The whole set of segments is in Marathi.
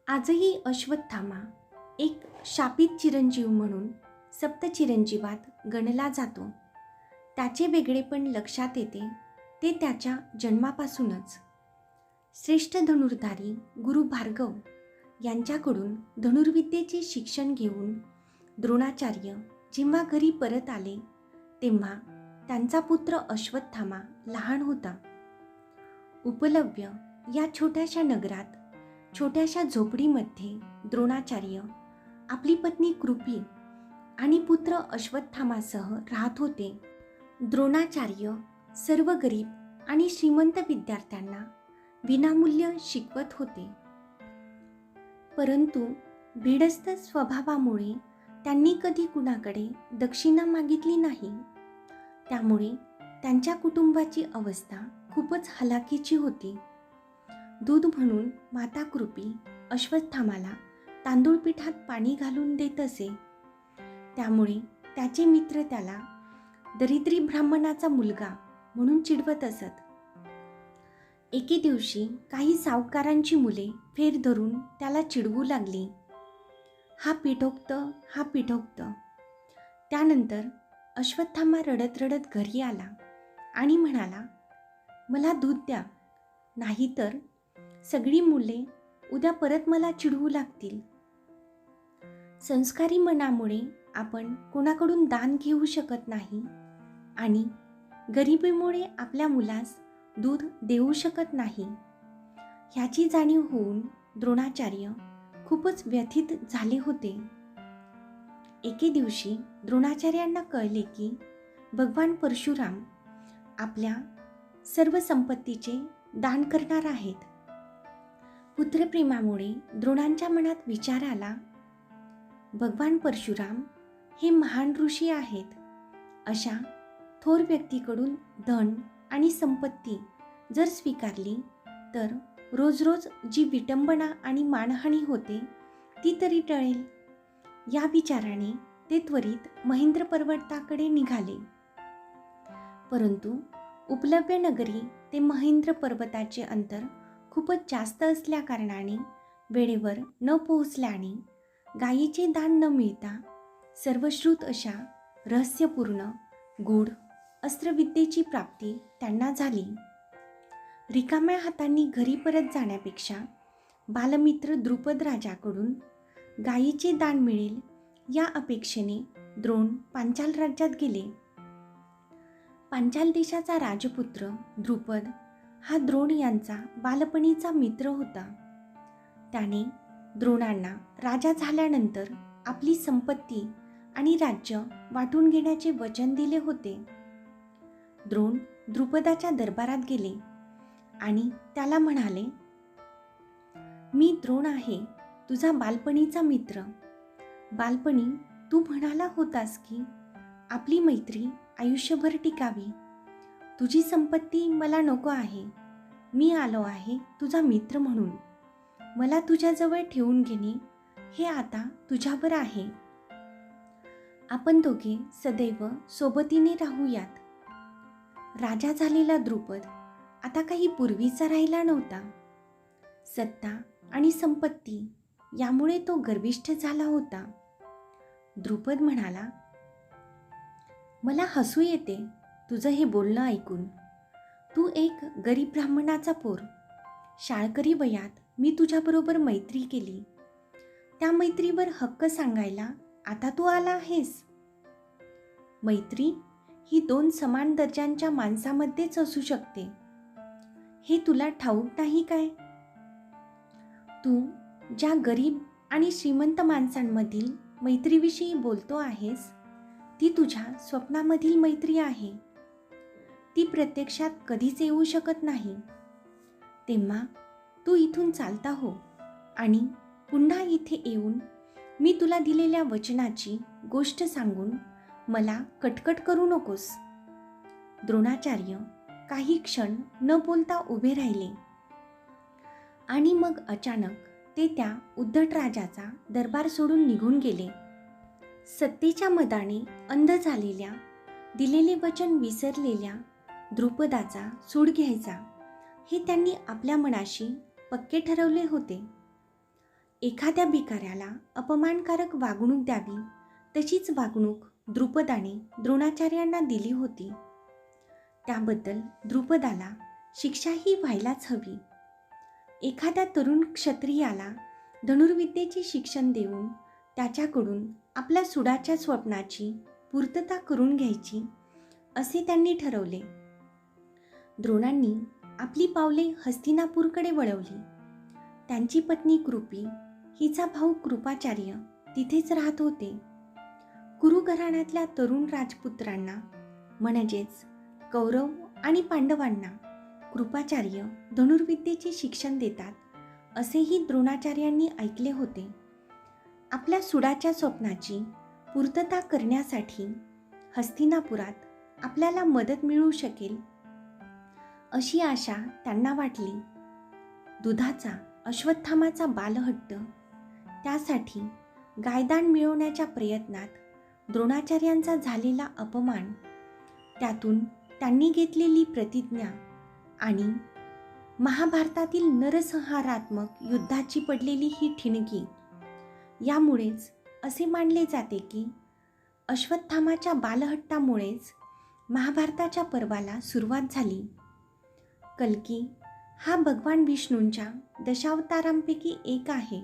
आजही अश्वत्थामा एक शापित चिरंजीव म्हणून सप्तचिरंजीवात गणला जातो. त्याचे वेगळेपण लक्षात येते ते त्याच्या जन्मापासूनच. श्रेष्ठ धनुर्धारी गुरु भार्गव यांच्याकडून धनुर्विद्येचे शिक्षण घेऊन द्रोणाचार्य जेव्हा घरी परत आले तेव्हा त्यांचा पुत्र अश्वत्थामा लहान होता. उपलव्य या छोट्याशा नगरात छोट्याशा झोपडीमध्ये द्रोणाचार्य आपली पत्नी कृपी आणि पुत्र अश्वत्थामासह राहत होते. द्रोणाचार्य सर्व गरीब आणि श्रीमंत विद्यार्थ्यांना विनामूल्य शिकवत होते. परंतु भिडस्त स्वभावामुळे त्यांनी कधी कुणाकडे दक्षिणा मागितली नाही. त्यामुळे त्यांच्या कुटुंबाची अवस्था खूपच हलाखीची होती. दूध म्हणून माता कृपी अश्वत्थामाला तांदूळ पिठात पाणी घालून देत असे. त्यामुळे त्याचे मित्र त्याला दरिद्री ब्राह्मणाचा मुलगा म्हणून चिडवत असत. एके दिवशी काही सावकारांची मुले फेर धरून त्याला चिडवू लागली, हा पिठोक्त, हा पिठोक्त. त्यानंतर अश्वत्थामा रडत रडत घरी आला आणि म्हणाला, मला दूध द्या, नाहीतर सगळी मुले उद्या परत मला चिडवू लागतील. संस्कारी मनामुळे आपण कोणाकडून दान घेऊ शकत नाही आणि गरिबीमुळे आपल्या मुलास दूध देऊ शकत नाही. ह्याची जाणीव होऊन द्रोणाचार्य खूपच व्यथित झाले होते. एके दिवशी द्रोणाचार्यांना कळले की भगवान परशुराम आपल्या सर्व संपत्तीचे दान करणार आहेत. पुत्रप्रेमामुळे द्रोणांच्या मनात विचार आला, भगवान परशुराम हे महान ऋषी आहेत. अशा थोर व्यक्तीकडून धन आणि संपत्ती जर स्वीकारली तर रोज रोज जी विटंबना आणि मानहानी होते ती तरी टळेल. या विचाराने ते त्वरित महेंद्र पर्वताकडे निघाले. परंतु उपलव्य नगरी ते महेंद्र पर्वताचे अंतर खूपच जास्त असल्याकारणाने वेळेवर न पोहोचल्याने गायीचे दान न मिळता सर्वश्रुत अशा रहस्यपूर्ण गूढ अस्त्रविद्येची प्राप्ती त्यांना झाली. रिकाम्या हातांनी घरी परत जाण्यापेक्षा बालमित्र द्रुपद राजाकडून गायीचे दान मिळेल या अपेक्षेने द्रोण पांचाल राज्यात गेले. पांचाल देशाचा राजपुत्र द्रुपद हा द्रोण यांचा बालपणीचा मित्र होता. त्याने द्रोणांना राजा झाल्यानंतर आपली संपत्ती आणि राज्य वाटून घेण्याचे वचन दिले होते. द्रोण द्रुपदाच्या दरबारात गेले आणि त्याला म्हणाले, मी द्रोण आहे, तुझा बालपणीचा मित्र. बालपणी तू म्हणाला होतास की आपली मैत्री आयुष्यभर टिकावी. तुझी संपत्ती मला नको आहे. मी आलो आहे तुझा मित्र म्हणून. मला तुझ्याजवळ ठेवून घेणे हे आता तुझ्यावर आहे. आपण दोघे सदैव सोबतीने राहूयात. राजा झालेला द्रुपद आता काही पूर्वीचा राहिला नव्हता. सत्ता आणि संपत्ती यामुळे तो गर्विष्ठ झाला होता. द्रुपद म्हणाला, मला हसू येते तुझं हे बोलणं ऐकून. तू एक गरीब ब्राह्मणाचा पोर. शाळकरी वयात मी तुझ्याबरोबर मैत्री केली. त्या मैत्रीवर हक्क सांगायला आता तू आला आहेस. मैत्री ही दोन समान दर्जांच्या माणसामध्येच असू शकते, हे तुला ठाऊक नाही काय? तू ज्या गरीब आणि श्रीमंत माणसांमधील मैत्रीविषयी बोलतो आहेस ती तुझ्या स्वप्नामधील मैत्री आहे. ती प्रत्यक्षात कधीच येऊ शकत नाही. तेव्हा तू इथून चालता हो आणि पुन्हा इथे येऊन मी तुला दिलेल्या वचनाची गोष्ट सांगून मला कटकट करू नकोस. द्रोणाचार्य काही क्षण न बोलता उभे राहिले आणि मग अचानक ते त्या उद्धट राजाचा दरबार सोडून निघून गेले. सत्तेच्या मदाने अंध झालेल्या, दिलेले वचन विसरलेल्या द्रुपदाचा सूड घ्यायचा हे त्यांनी आपल्या मनाशी पक्के ठरवले होते. एखाद्या भिकाऱ्याला अपमानकारक वागणूक द्यावी तशीच वागणूक द्रुपदाने द्रोणाचार्यांना दिली होती. त्याबद्दल द्रुपदाला शिक्षाही व्हायलाच हवी. एखाद्या तरुण क्षत्रियाला धनुर्विद्येचे शिक्षण देऊन त्याच्याकडून आपल्या सुडाच्या स्वप्नाची पूर्तता करून घ्यायची असे त्यांनी ठरवले. द्रोणांनी आपली पावले हस्तिनापूरकडे वळवली. त्यांची पत्नी कृपी, हिचा भाऊ कृपाचार्य तिथेच राहत होते. कुरु घराण्यातल्या तरुण राजपुत्रांना म्हणजेच कौरव आणि पांडवांना कृपाचार्य धनुर्विद्येचे शिक्षण देतात असेही द्रोणाचार्यांनी ऐकले होते. आपल्या सुडाच्या स्वप्नाची पूर्तता करण्यासाठी हस्तिनापुरात आपल्याला मदत मिळू शकेल अशी आशा त्यांना वाटली. दुधाचा अश्वत्थामाचा बालहट्ट, त्यासाठी गायदान मिळवण्याच्या प्रयत्नात द्रोणाचार्यांचा झालेला अपमान, त्यातून त्यांनी घेतलेली प्रतिज्ञा आणि महाभारतातील नरसंहारात्मक युद्धाची पडलेली ही ठिणगी, यामुळेच असे मानले जाते की अश्वत्थामाच्या बालहट्टामुळेच महाभारताच्या पर्वाला सुरुवात झाली. कल्की हा भगवान विष्णूंच्या दशावतारांपैकी एक आहे.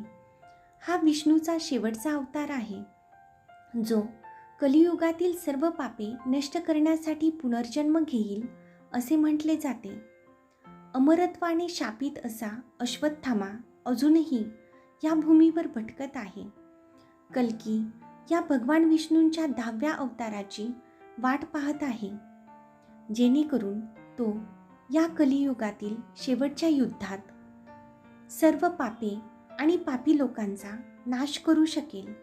हा विष्णूचा शेवटचा अवतार आहे, जो कलियुगातील सर्व पापे नष्ट करण्यासाठी पुनर्जन्म घेईल असे म्हटले जाते. अमरत्वाने शापित असा अश्वत्थामा अजूनही या भूमीवर भटकत आहे. कल्की या भगवान विष्णूंच्या 10व्या अवताराची वाट पाहत आहे, जेणेकरून तो या कलियुगातील शेवटच्या युद्धात सर्व पापे आणि पापी लोकांचा नाश करू शकेल.